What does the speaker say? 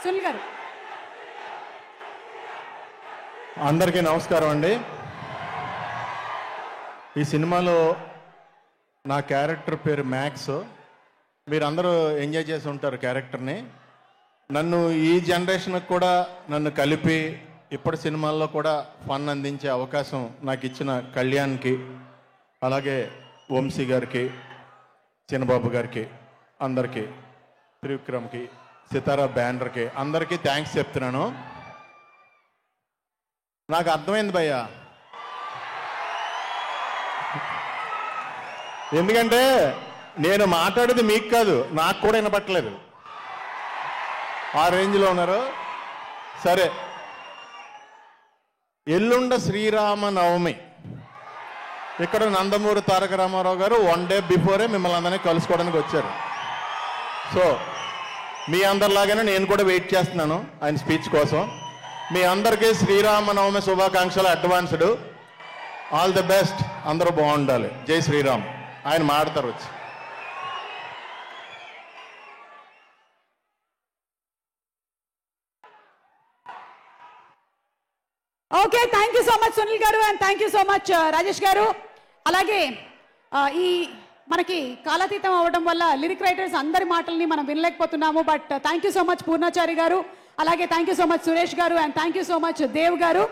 సునీల్ గారు. అందరికీ నమస్కారం అండి. ఈ సినిమాలో నా క్యారెక్టర్ పేరు మ్యాక్స్. మీరందరూ ఎంజాయ్ చేసి ఉంటారు క్యారెక్టర్ని. నన్ను ఈ జనరేషన్కి కూడా నన్ను కలిపి ఇప్పటి సినిమాల్లో కూడా ఫన్ అందించే అవకాశం నాకు ఇచ్చిన కళ్యాణ్కి, అలాగే వంశీ గారికి, చిన్నబాబు గారికి, అందరికీ, త్రివిక్రమ్కి, సితారా బ్యానర్కి అందరికీ థ్యాంక్స్ చెప్తున్నాను. నాకు అర్థమైంది భయ్యా, ఎందుకంటే నేను మాట్లాడేది మీకు కాదు, నాకు కూడా వినపట్టలేదు. ఆ రేంజ్లో ఉన్నారు. సరే, ఎల్లుండ శ్రీరామ నవమి. ఇక్కడ నందమూరి తారక రామారావు గారు 1 డే బిఫోరే మిమ్మల్ని అందరినీ కలుసుకోవడానికి వచ్చారు. సో మీ అందరిలాగానే నేను కూడా వెయిట్ చేస్తున్నాను ఆయన స్పీచ్ కోసం. మీ అందరికీ శ్రీరామనవమి శుభాకాంక్షలు అడ్వాన్స్డ్. All the best. అందరూ బాగుండాలి. జై శ్రీరామ్. ఆయన మాడతారు వచ్చి. Okay, thank you so much Sunil garu and thank you so much Rajesh garu. అలాగే ఈ మనకి కాలాతీతం అవ్వడం వల్ల లిరిక్ రైటర్స్ అందరి మాటల్ని మనం వినలేకపోతున్నాము. But thank you so much Purnachari garu, అలాగే thank you so much Suresh garu and thank you so much Dev గారు.